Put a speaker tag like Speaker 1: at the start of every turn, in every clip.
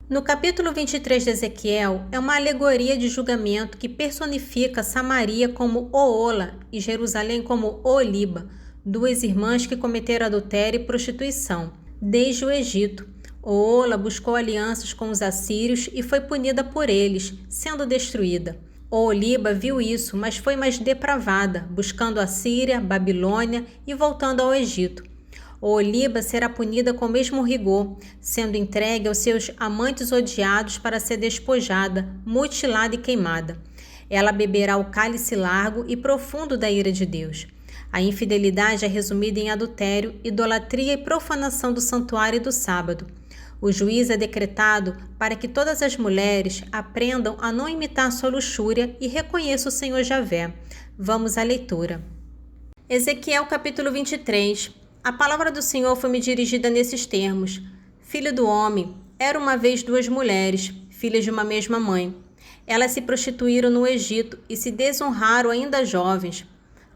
Speaker 1: No capítulo 23 de Ezequiel, é uma alegoria de julgamento que personifica Samaria como Oola e Jerusalém como Oliba, duas irmãs que cometeram adultério e prostituição. Desde o Egito, Oola buscou alianças com os assírios e foi punida por eles, sendo destruída. Oliba viu isso, mas foi mais depravada, buscando a Síria, Babilônia e voltando ao Egito. Oliba será punida com o mesmo rigor, sendo entregue aos seus amantes odiados para ser despojada, mutilada e queimada. Ela beberá o cálice largo e profundo da ira de Deus. A infidelidade é resumida em adultério, idolatria e profanação do santuário e do sábado. O juízo é decretado para que todas as mulheres aprendam a não imitar sua luxúria e reconheçam o Senhor Javé. Vamos à leitura. Ezequiel capítulo 23. A palavra do Senhor foi-me dirigida nesses termos: Filho do homem, era uma vez duas mulheres, filhas de uma mesma mãe. Elas se prostituíram no Egito e se desonraram ainda jovens.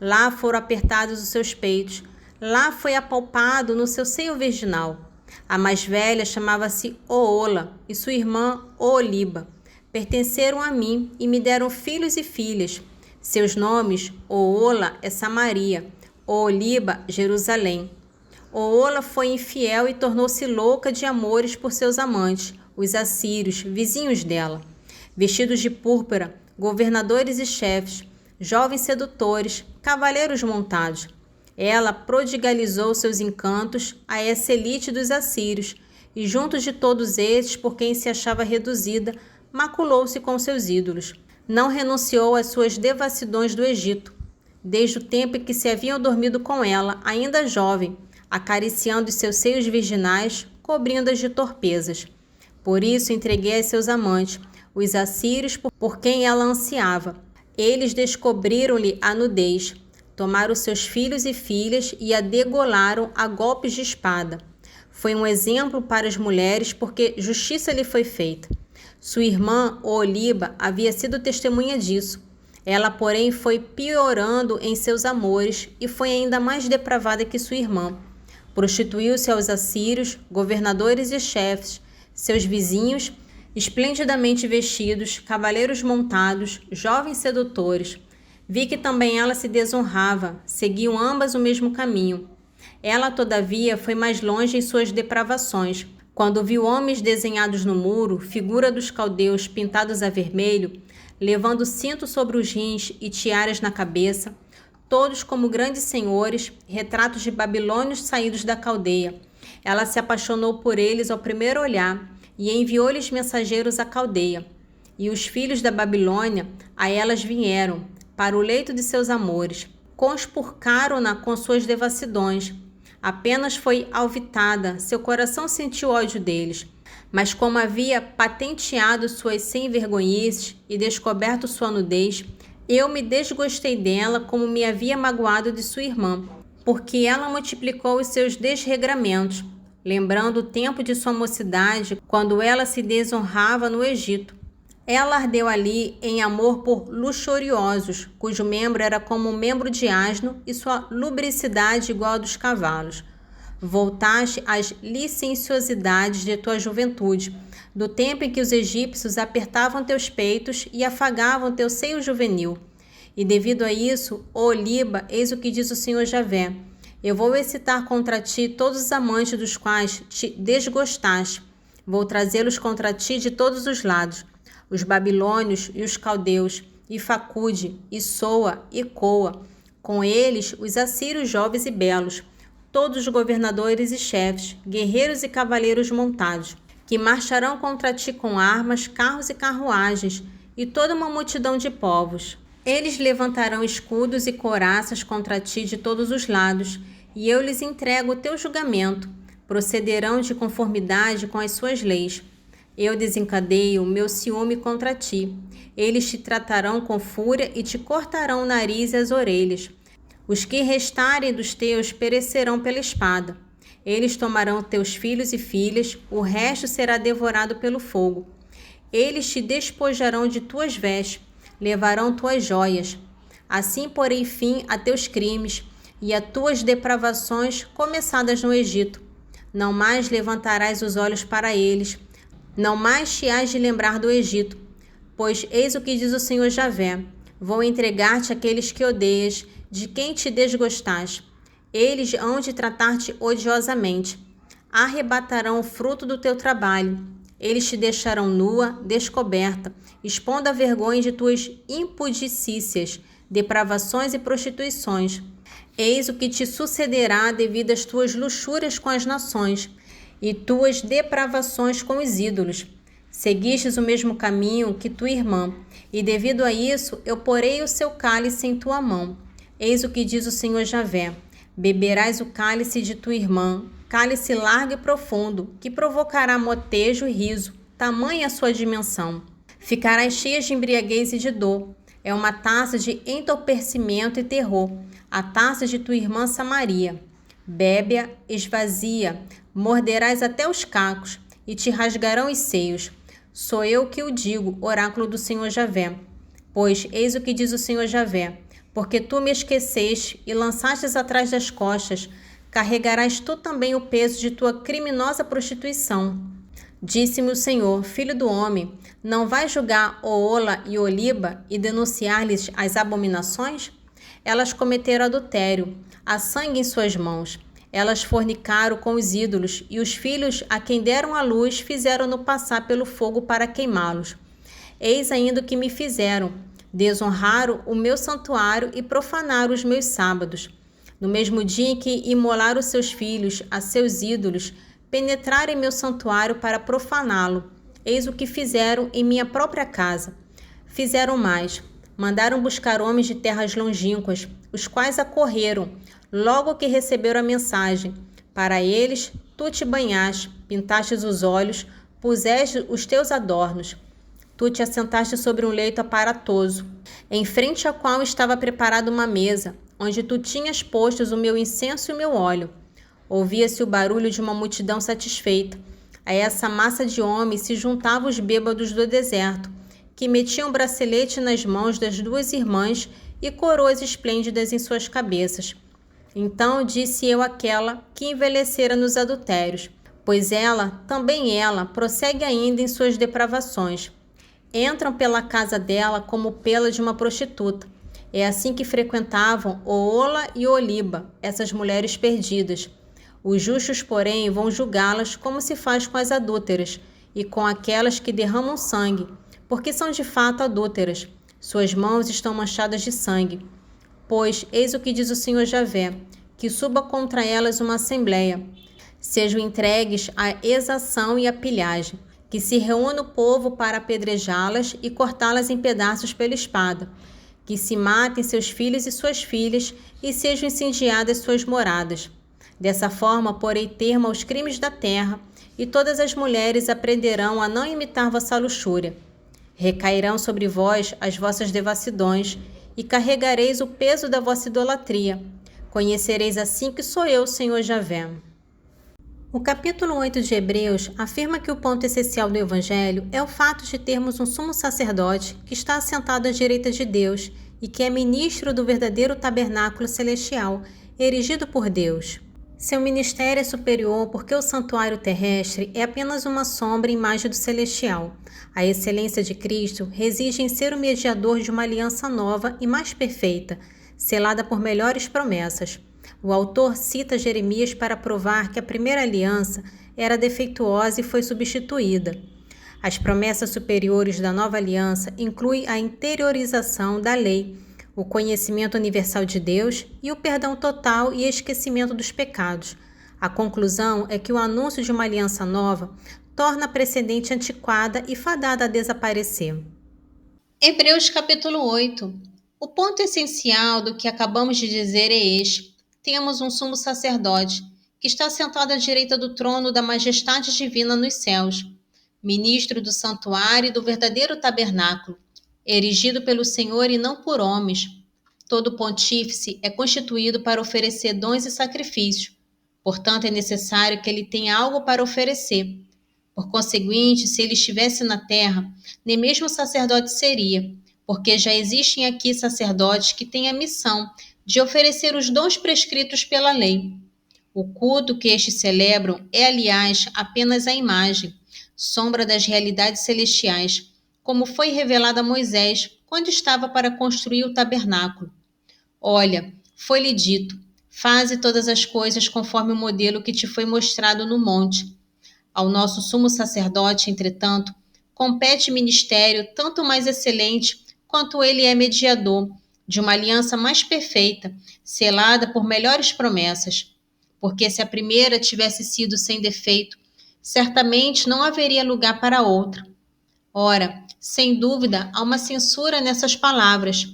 Speaker 1: Lá foram apertados os seus peitos, lá foi apalpado no seu seio virginal. A mais velha chamava-se Oola e sua irmã Oliba. Pertenceram a mim e me deram filhos e filhas. Seus nomes, Oola é Samaria, Oliba, Jerusalém. Oola foi infiel e tornou-se louca de amores por seus amantes, os assírios, vizinhos dela. Vestidos de púrpura, governadores e chefes, jovens sedutores, cavaleiros montados. Ela prodigalizou seus encantos a essa elite dos assírios, e junto de todos esses, por quem se achava reduzida, maculou-se com seus ídolos. Não renunciou às suas devassidões do Egito, desde o tempo em que se haviam dormido com ela, ainda jovem, acariciando os seus seios virginais, cobrindo-as de torpezas. Por isso entreguei a seus amantes, os assírios, por quem ela ansiava. Eles descobriram-lhe a nudez, tomaram seus filhos e filhas e a degolaram a golpes de espada. Foi um exemplo para as mulheres, porque justiça lhe foi feita. Sua irmã, Oliba, havia sido testemunha disso. Ela, porém, foi piorando em seus amores e foi ainda mais depravada que sua irmã. Prostituiu-se aos assírios, governadores e chefes, seus vizinhos, esplendidamente vestidos, cavaleiros montados, jovens sedutores. Vi que também ela se desonrava, seguiam ambas o mesmo caminho. Ela, todavia, foi mais longe em suas depravações. Quando viu homens desenhados no muro, figura dos caldeus pintados a vermelho, levando cinto sobre os rins e tiaras na cabeça, todos como grandes senhores, retratos de babilônios saídos da caldeia. Ela se apaixonou por eles ao primeiro olhar e enviou-lhes mensageiros à caldeia. E os filhos da Babilônia a elas vieram, para o leito de seus amores. Conspurcaram-na com suas devassidões. Apenas foi alvitada, seu coração sentiu ódio deles. Mas como havia patenteado suas sem-vergonhices e descoberto sua nudez, eu me desgostei dela como me havia magoado de sua irmã, porque ela multiplicou os seus desregramentos, lembrando o tempo de sua mocidade, quando ela se desonrava no Egito. Ela ardeu ali em amor por luxuriosos, cujo membro era como um membro de asno e sua lubricidade igual a dos cavalos. Voltaste às licenciosidades de tua juventude, do tempo em que os egípcios apertavam teus peitos e afagavam teu seio juvenil. E devido a isso, Oliba, eis o que diz o Senhor Javé: eu vou excitar contra ti todos os amantes dos quais te desgostaste. Vou trazê-los contra ti de todos os lados, os babilônios e os caldeus, e Facude, e Soa, e Coa. Com eles, os assírios jovens e belos, todos os governadores e chefes, guerreiros e cavaleiros montados, que marcharão contra ti com armas, carros e carruagens, e toda uma multidão de povos. Eles levantarão escudos e couraças contra ti de todos os lados, e eu lhes entrego o teu julgamento. Procederão de conformidade com as suas leis. Eu desencadeio o meu ciúme contra ti. Eles te tratarão com fúria e te cortarão o nariz e as orelhas. Os que restarem dos teus perecerão pela espada. Eles tomarão teus filhos e filhas, o resto será devorado pelo fogo. Eles te despojarão de tuas vestes, levarão tuas joias. Assim porei fim a teus crimes e a tuas depravações começadas no Egito. Não mais levantarás os olhos para eles. Não mais te hás de lembrar do Egito, pois eis o que diz o Senhor Javé: vou entregar-te àqueles que odeias, de quem te desgostaste. Eles hão de tratar-te odiosamente. Arrebatarão o fruto do teu trabalho. Eles te deixarão nua, descoberta, expondo a vergonha de tuas impudicícias, depravações e prostituições. Eis o que te sucederá devido às tuas luxúrias com as nações e tuas depravações com os ídolos. Seguistes o mesmo caminho que tua irmã, e devido a isso eu porei o seu cálice em tua mão. Eis o que diz o Senhor Javé: beberás o cálice de tua irmã, cálice largo e profundo, que provocará motejo e riso, tamanha a sua dimensão. Ficarás cheia de embriaguez e de dor. É uma taça de entorpecimento e terror, a taça de tua irmã Samaria. Bebe-a, esvazia, morderás até os cacos, e te rasgarão os seios. Sou eu que o digo, oráculo do Senhor Javé. Pois eis o que diz o Senhor Javé: porque tu me esqueceste e lançastes atrás das costas, carregarás tu também o peso de tua criminosa prostituição. Disse-me o Senhor: filho do homem, não vais julgar Oola e Oliba e denunciar-lhes as abominações? Elas cometeram adultério, há sangue em suas mãos. Elas fornicaram com os ídolos, e os filhos a quem deram a luz fizeram-no passar pelo fogo para queimá-los. Eis ainda o que me fizeram: desonraram o meu santuário e profanaram os meus sábados. No mesmo dia em que imolaram seus filhos a seus ídolos, penetraram em meu santuário para profaná-lo. Eis o que fizeram em minha própria casa. Fizeram mais: mandaram buscar homens de terras longínquas, os quais acorreram, logo que receberam a mensagem. Para eles, tu te banhaste, pintastes os olhos, puseste os teus adornos. Tu te assentaste sobre um leito aparatoso, em frente ao qual estava preparada uma mesa, onde tu tinhas postos o meu incenso e o meu óleo. Ouvia-se o barulho de uma multidão satisfeita. A essa massa de homens se juntavam os bêbados do deserto, que metiam bracelete nas mãos das duas irmãs e coroas esplêndidas em suas cabeças. Então disse eu àquela que envelhecera nos adultérios, pois ela, também ela, prossegue ainda em suas depravações. Entram pela casa dela como pela de uma prostituta. É assim que frequentavam Oola e Oliba, essas mulheres perdidas. Os justos, porém, vão julgá-las como se faz com as adúlteras e com aquelas que derramam sangue, porque são de fato adúlteras. Suas mãos estão manchadas de sangue. Pois, eis o que diz o Senhor Javé: que suba contra elas uma assembleia. Sejam entregues à exação e à pilhagem, que se reúna o povo para apedrejá-las e cortá-las em pedaços pela espada. Que se matem seus filhos e suas filhas e sejam incendiadas suas moradas. Dessa forma, porei termo aos crimes da terra, e todas as mulheres aprenderão a não imitar vossa luxúria. Recairão sobre vós as vossas devassidões, e carregareis o peso da vossa idolatria. Conhecereis assim que sou eu, Senhor Javé. O capítulo 8 de Hebreus afirma que o ponto essencial do Evangelho é o fato de termos um sumo sacerdote que está assentado à direita de Deus e que é ministro do verdadeiro tabernáculo celestial, erigido por Deus. Seu ministério é superior porque o santuário terrestre é apenas uma sombra e imagem do celestial. A excelência de Cristo reside em ser o mediador de uma aliança nova e mais perfeita, selada por melhores promessas. O autor cita Jeremias para provar que a primeira aliança era defeituosa e foi substituída. As promessas superiores da nova aliança incluem a interiorização da lei, o conhecimento universal de Deus e o perdão total e esquecimento dos pecados. A conclusão é que o anúncio de uma aliança nova torna a precedente antiquada e fadada a desaparecer. Hebreus capítulo 8. O ponto essencial do que acabamos de dizer é este: temos um sumo sacerdote, que está sentado à direita do trono da majestade divina nos céus, ministro do santuário e do verdadeiro tabernáculo, erigido pelo Senhor e não por homens. Todo pontífice é constituído para oferecer dons e sacrifícios. Portanto, é necessário que ele tenha algo para oferecer. Por conseguinte, se ele estivesse na terra, nem mesmo sacerdote seria, porque já existem aqui sacerdotes que têm a missão de oferecer os dons prescritos pela lei. O culto que estes celebram é, aliás, apenas a imagem. sombra das realidades celestiais, como foi revelado a Moisés quando estava para construir o tabernáculo. Olha, foi-lhe dito: faze todas as coisas conforme o modelo que te foi mostrado no monte. Ao nosso sumo sacerdote, entretanto, compete ministério tanto mais excelente quanto ele é mediador de uma aliança mais perfeita, selada por melhores promessas. Porque se a primeira tivesse sido sem defeito, certamente não haveria lugar para outra. Ora, sem dúvida, há uma censura nessas palavras.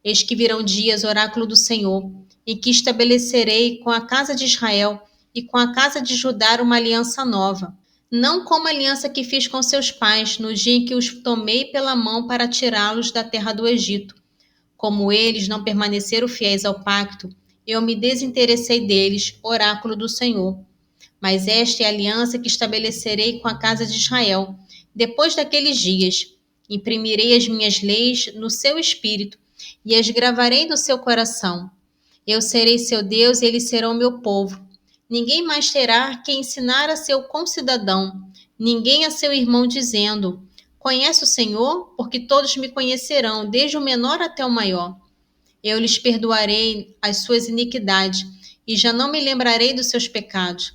Speaker 1: Eis que virão dias, oráculo do Senhor, em que estabelecerei com a casa de Israel e com a casa de Judá uma aliança nova. Não como a aliança que fiz com seus pais no dia em que os tomei pela mão para tirá-los da terra do Egito. Como eles não permaneceram fiéis ao pacto, eu me desinteressei deles, oráculo do Senhor. Mas esta é a aliança que estabelecerei com a casa de Israel. Depois daqueles dias, imprimirei as minhas leis no seu espírito e as gravarei no seu coração. Eu serei seu Deus e eles serão meu povo. Ninguém mais terá que ensinar a seu concidadão, ninguém a seu irmão, dizendo: conhece o Senhor? Porque todos me conhecerão, desde o menor até o maior. Eu lhes perdoarei as suas iniquidades e já não me lembrarei dos seus pecados.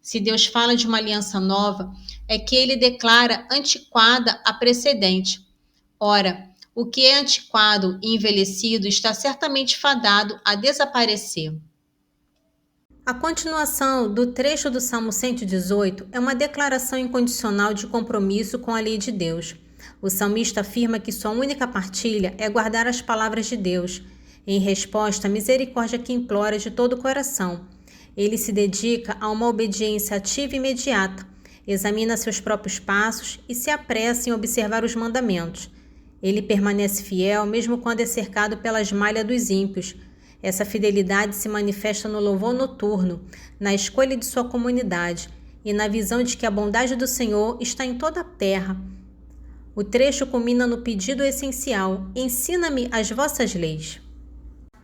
Speaker 1: Se Deus fala de uma aliança nova, é que ele declara antiquada a precedente. Ora, o que é antiquado e envelhecido está certamente fadado a desaparecer. A continuação do trecho do Salmo 118 é uma declaração incondicional de compromisso com a lei de Deus. O salmista afirma que sua única partilha é guardar as palavras de Deus, em resposta à misericórdia que implora de todo o coração. Ele se dedica a uma obediência ativa e imediata, examina seus próprios passos e se apressa em observar os mandamentos. Ele permanece fiel mesmo quando é cercado pelas malhas dos ímpios. Essa fidelidade se manifesta no louvor noturno, na escolha de sua comunidade e na visão de que a bondade do Senhor está em toda a terra. O trecho culmina no pedido essencial: ensina-me as vossas leis.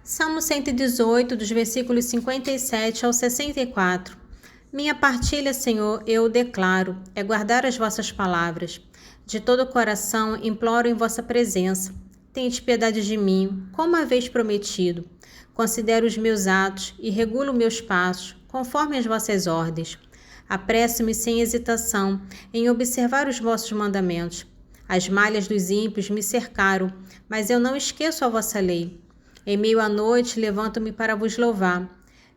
Speaker 1: Salmo 118, dos versículos 57 ao 64. Minha partilha, Senhor, eu o declaro, é guardar as vossas palavras. De todo o coração imploro em vossa presença. Tende piedade de mim, como haveis prometido. Considero os meus atos e regulo meus passos, conforme as vossas ordens. Apresso-me sem hesitação em observar os vossos mandamentos. As malhas dos ímpios me cercaram, mas eu não esqueço a vossa lei. Em meio à noite levanto-me para vos louvar,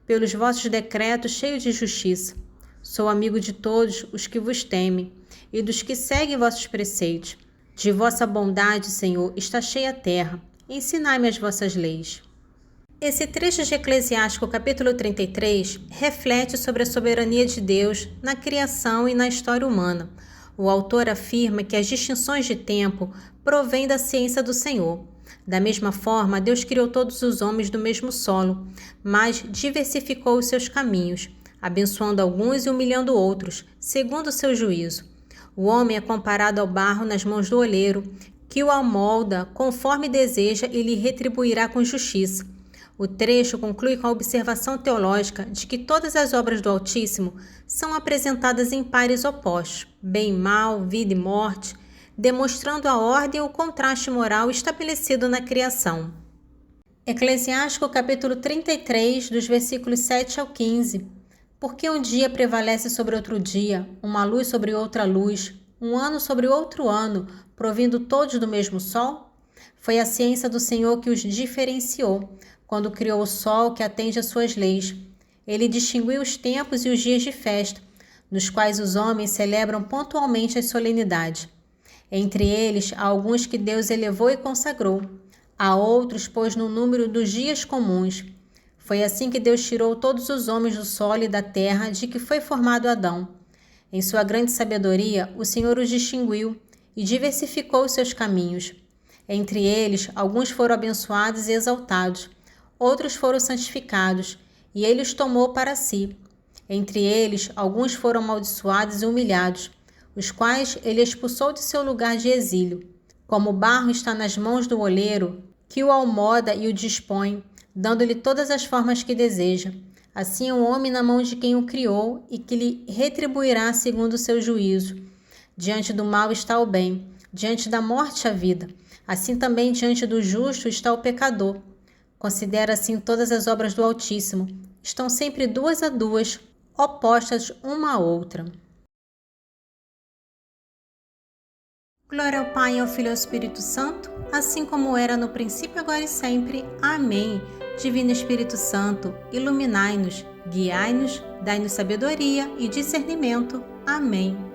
Speaker 1: pelos vossos decretos cheios de justiça. Sou amigo de todos os que vos temem e dos que seguem vossos preceitos. De vossa bondade, Senhor, está cheia a terra. Ensinai-me as vossas leis. Esse trecho de Eclesiástico, capítulo 33, reflete sobre a soberania de Deus na criação e na história humana. O autor afirma que as distinções de tempo provêm da ciência do Senhor. Da mesma forma, Deus criou todos os homens do mesmo solo, mas diversificou os seus caminhos, abençoando alguns e humilhando outros, segundo o seu juízo. O homem é comparado ao barro nas mãos do olheiro, que o amolda conforme deseja e lhe retribuirá com justiça. O trecho conclui com a observação teológica de que todas as obras do Altíssimo são apresentadas em pares opostos, bem e mal, vida e morte, demonstrando a ordem e o contraste moral estabelecido na criação. Eclesiástico capítulo 33, dos versículos 7 ao 15. Porque um dia prevalece sobre outro dia, uma luz sobre outra luz, um ano sobre outro ano, provindo todos do mesmo sol? Foi a ciência do Senhor que os diferenciou, quando criou o sol que atende às suas leis. Ele distinguiu os tempos e os dias de festa, nos quais os homens celebram pontualmente as solenidades. Entre eles, há alguns que Deus elevou e consagrou. Há outros pôs no número dos dias comuns. Foi assim que Deus tirou todos os homens do solo e da terra de que foi formado Adão. Em sua grande sabedoria, o Senhor os distinguiu e diversificou os seus caminhos. Entre eles, alguns foram abençoados e exaltados, outros foram santificados, e ele os tomou para si. Entre eles, alguns foram amaldiçoados e humilhados, os quais ele expulsou de seu lugar de exílio. Como o barro está nas mãos do oleiro, que o almoda e o dispõe, dando-lhe todas as formas que deseja. Assim é o homem na mão de quem o criou e que lhe retribuirá segundo o seu juízo. Diante do mal está o bem, diante da morte a vida. Assim também diante do justo está o pecador. Considera assim todas as obras do Altíssimo. Estão sempre duas a duas, opostas uma à outra. Glória ao Pai, ao Filho e ao Espírito Santo, assim como era no princípio, agora e sempre. Amém. Divino Espírito Santo, iluminai-nos, guiai-nos, dai-nos sabedoria e discernimento. Amém.